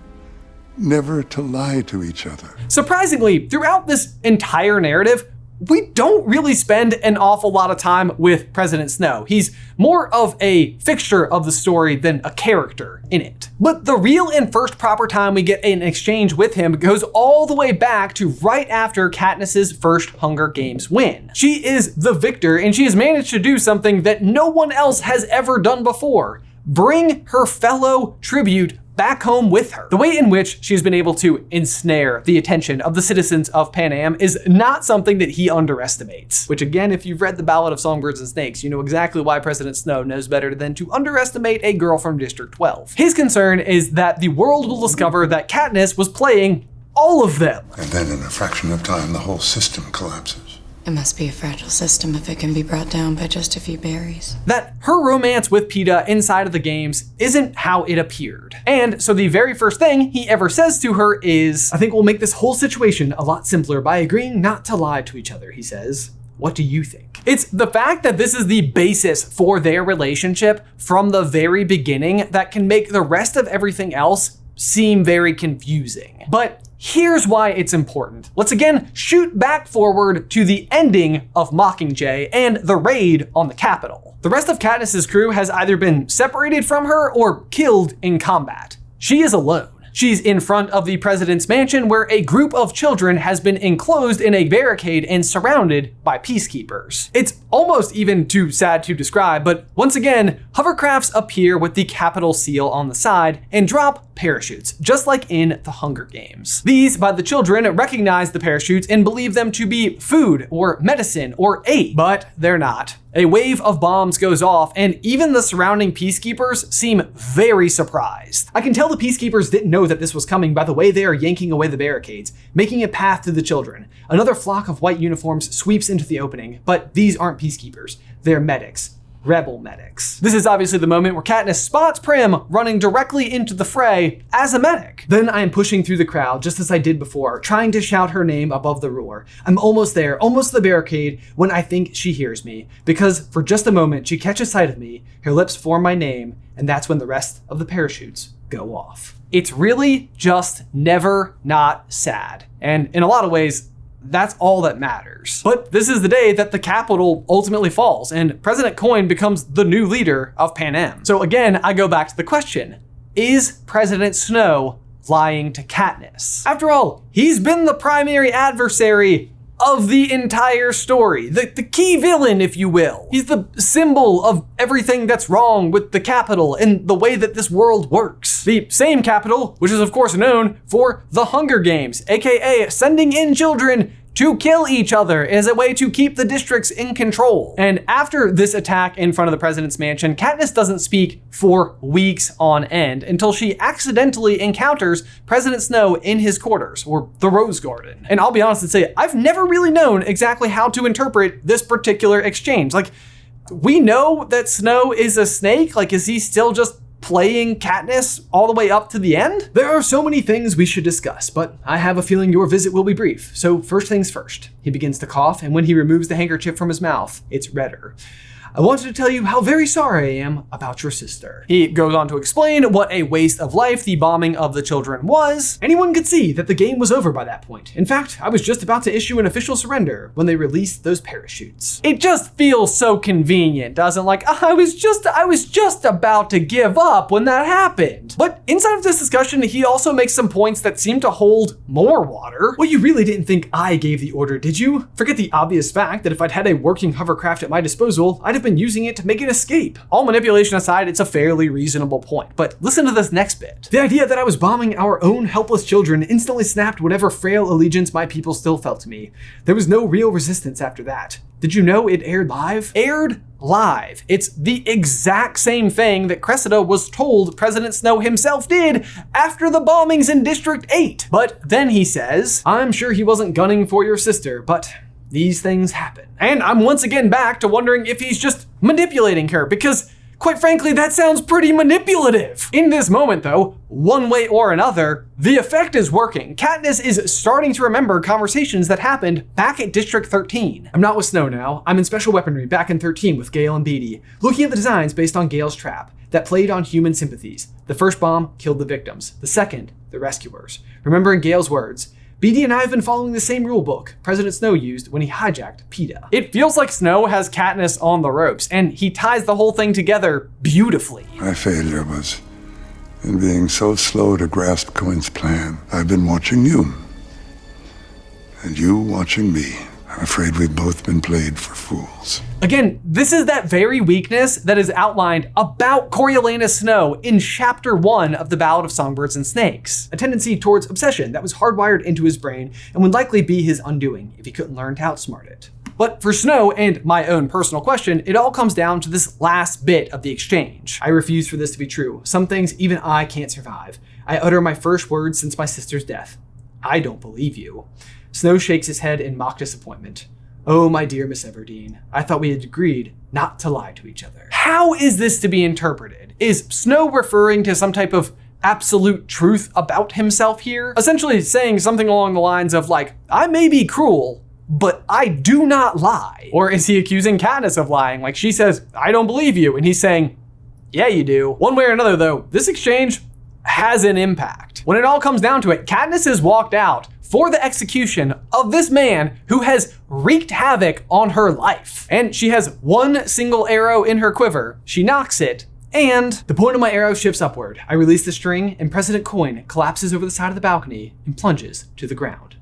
never to lie to each other. Surprisingly, throughout this entire narrative, we don't really spend an awful lot of time with President Snow. He's more of a fixture of the story than a character in it. But the real and first proper time we get an exchange with him goes all the way back to right after Katniss's first Hunger Games win. She is the victor, and she has managed to do something that no one else has ever done before: bring her fellow tribute back home with her. The way in which she's been able to ensnare the attention of the citizens of Panem is not something that he underestimates. Which again, if you've read The Ballad of Songbirds and Snakes, you know exactly why President Snow knows better than to underestimate a girl from District 12. His concern is that the world will discover that Katniss was playing all of them. And then in a fraction of time, the whole system collapses. It must be a fragile system if it can be brought down by just a few berries. That her romance with Peeta inside of the games isn't how it appeared. And so the very first thing he ever says to her is, I think we'll make this whole situation a lot simpler by agreeing not to lie to each other, he says. What do you think? It's the fact that this is the basis for their relationship from the very beginning that can make the rest of everything else seem very confusing. But here's why it's important. Let's again shoot back forward to the ending of Mockingjay and the raid on the Capitol. The rest of Katniss's crew has either been separated from her or killed in combat. She is alone. She's in front of the president's mansion where a group of children has been enclosed in a barricade and surrounded by peacekeepers. It's almost even too sad to describe, but once again, hovercrafts appear with the Capitol seal on the side and drop parachutes, just like in the Hunger Games. These, by the children, recognize the parachutes and believe them to be food or medicine or aid, but they're not. A wave of bombs goes off, and even the surrounding peacekeepers seem very surprised. I can tell the peacekeepers didn't know that this was coming by the way they are yanking away the barricades, making a path to the children. Another flock of white uniforms sweeps into the opening, but these aren't peacekeepers, they're medics. Rebel medics. This is obviously the moment where Katniss spots Prim running directly into the fray as a medic. Then I am pushing through the crowd just as I did before, trying to shout her name above the roar. I'm almost there, almost to the barricade, when I think she hears me, because for just a moment she catches sight of me, her lips form my name, and that's when the rest of the parachutes go off. It's really just never not sad. And in a lot of ways, that's all that matters. But this is the day that the Capitol ultimately falls and President Coin becomes the new leader of Panem. So again, I go back to the question, is President Snow lying to Katniss? After all, he's been the primary adversary of the entire story, the key villain, if you will. He's the symbol of everything that's wrong with the Capitol and the way that this world works. The same Capitol, which is of course known for the Hunger Games, aka sending in children to kill each other as a way to keep the districts in control. And after this attack in front of the president's mansion, Katniss doesn't speak for weeks on end until she accidentally encounters President Snow in his quarters, or the Rose Garden. And I'll be honest and say, I've never really known exactly how to interpret this particular exchange. Like, we know that Snow is a snake. Like, is he still just playing Katniss all the way up to the end? There are so many things we should discuss, but I have a feeling your visit will be brief. So first things first. He begins to cough, and when he removes the handkerchief from his mouth, it's redder. I wanted to tell you how very sorry I am about your sister. He goes on to explain what a waste of life the bombing of the children was. Anyone could see that the game was over by that point. In fact, I was just about to issue an official surrender when they released those parachutes. It just feels so convenient, doesn't it? Like, I was just about to give up when that happened. But inside of this discussion, he also makes some points that seem to hold more water. Well, you really didn't think I gave the order, did you? Forget the obvious fact that if I'd had a working hovercraft at my disposal, I'd have been using it to make an escape. All manipulation aside, it's a fairly reasonable point. But listen to this next bit. The idea that I was bombing our own helpless children instantly snapped whatever frail allegiance my people still felt to me. There was no real resistance after that. Did you know it aired live? Aired live. It's the exact same thing that Cressida was told President Snow himself did after the bombings in District 8. But then he says, I'm sure he wasn't gunning for your sister, but these things happen. And I'm once again back to wondering if he's just manipulating her, because quite frankly, that sounds pretty manipulative. In this moment though, one way or another, the effect is working. Katniss is starting to remember conversations that happened back at District 13. I'm not with Snow now. I'm in special weaponry back in 13 with Gale and Beatty, looking at the designs based on Gale's trap that played on human sympathies. The first bomb killed the victims. The second, the rescuers. Remembering Gale's words, Beatty and I have been following the same rule book President Snow used when he hijacked Peeta. It feels like Snow has Katniss on the ropes, and he ties the whole thing together beautifully. My failure was in being so slow to grasp Coin's plan. I've been watching you, and you watching me. I'm afraid we've both been played for fools. Again, this is that very weakness that is outlined about Coriolanus Snow in Chapter 1 of the Ballad of Songbirds and Snakes, a tendency towards obsession that was hardwired into his brain and would likely be his undoing if he couldn't learn to outsmart it. But for Snow and my own personal question, it all comes down to this last bit of the exchange. I refuse for this to be true. Some things even I can't survive. I utter my first words since my sister's death. I don't believe you. Snow shakes his head in mock disappointment. Oh, my dear Miss Everdeen, I thought we had agreed not to lie to each other. How is this to be interpreted? Is Snow referring to some type of absolute truth about himself here? Essentially saying something along the lines of like, I may be cruel, but I do not lie. Or is he accusing Katniss of lying? Like she says, I don't believe you. And he's saying, yeah, you do. One way or another though, this exchange has an impact. When it all comes down to it, Katniss has walked out for the execution of this man who has wreaked havoc on her life. And she has one single arrow in her quiver. She knocks it, and the point of my arrow shifts upward. I release the string, and President Coin collapses over the side of the balcony and plunges to the ground,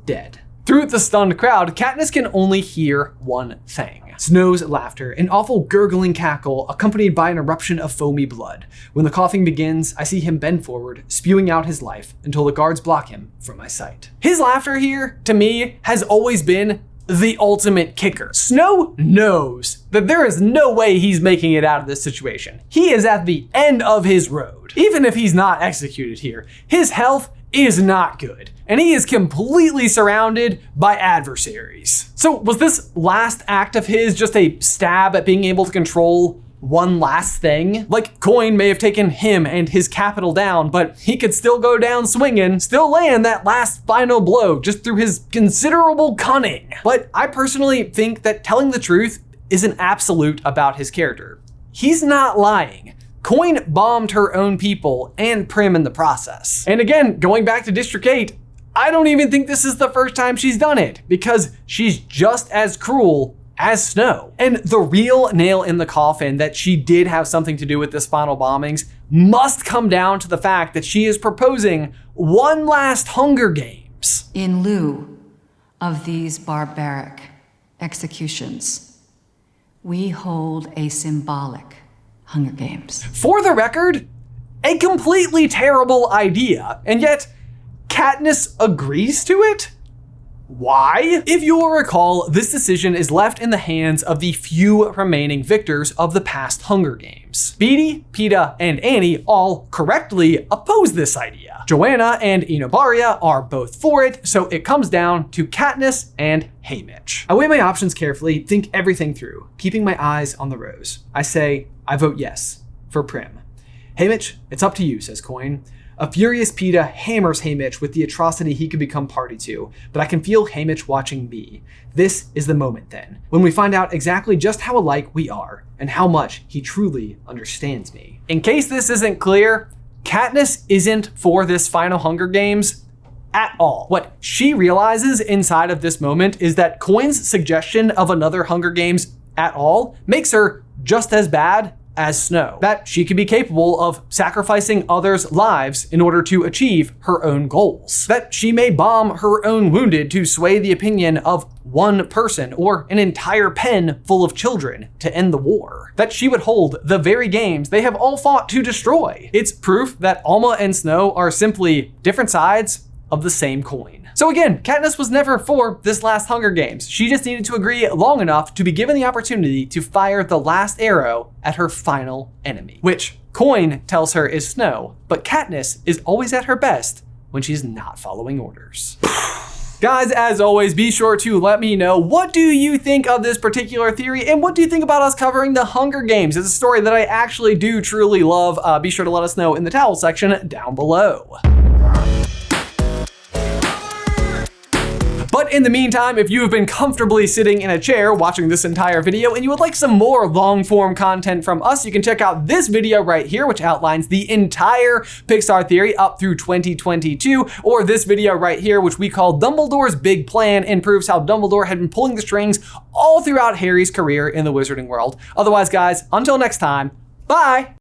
dead. Through the stunned crowd, Katniss can only hear one thing. Snow's laughter, an awful gurgling cackle accompanied by an eruption of foamy blood. When the coughing begins, I see him bend forward, spewing out his life until the guards block him from my sight. His laughter here, to me, has always been the ultimate kicker. Snow knows that there is no way he's making it out of this situation. He is at the end of his road. Even if he's not executed here, his health is not good, and he is completely surrounded by adversaries. So was this last act of his just a stab at being able to control one last thing? Like, Coin may have taken him and his capital down, but he could still go down swinging, still land that last final blow just through his considerable cunning. But I personally think that telling the truth is an absolute about his character. He's not lying. Coin bombed her own people and Prim in the process. And again, going back to District 8, I don't even think this is the first time she's done it, because she's just as cruel as Snow. And the real nail in the coffin that she did have something to do with this final bombings must come down to the fact that she is proposing one last Hunger Games. In lieu of these barbaric executions, we hold a symbolic Hunger Games. For the record, a completely terrible idea, and yet Katniss agrees to it? Why? If you will recall, this decision is left in the hands of the few remaining victors of the past Hunger Games. Beetee, Peeta, and Annie all correctly oppose this idea. Joanna and Enobaria are both for it, so it comes down to Katniss and Haymitch. I weigh my options carefully, think everything through, keeping my eyes on the rose. I say, I vote yes for Prim. Haymitch, it's up to you, says Coin. A furious Peeta hammers Haymitch with the atrocity he could become party to, but I can feel Haymitch watching me. This is the moment then, when we find out exactly just how alike we are, and how much he truly understands me. In case this isn't clear, Katniss isn't for this final Hunger Games at all. What she realizes inside of this moment is that Coin's suggestion of another Hunger Games at all makes her just as bad as Snow. That she could be capable of sacrificing others' lives in order to achieve her own goals. That she may bomb her own wounded to sway the opinion of one person or an entire pen full of children to end the war. That she would hold the very games they have all fought to destroy. It's proof that Alma and Snow are simply different sides of the same coin. So again, Katniss was never for this last Hunger Games. She just needed to agree long enough to be given the opportunity to fire the last arrow at her final enemy, which Coin tells her is Snow, but Katniss is always at her best when she's not following orders. Guys, as always, be sure to let me know, what do you think of this particular theory, and what do you think about us covering the Hunger Games? It's a story that I actually do truly love. Be sure to let us know in the towel section down below. But in the meantime, if you have been comfortably sitting in a chair watching this entire video and you would like some more long form content from us, you can check out this video right here, which outlines the entire Pixar theory up through 2022, or this video right here, which we call Dumbledore's Big Plan, and proves how Dumbledore had been pulling the strings all throughout Harry's career in the wizarding world. Otherwise, guys, until next time, bye!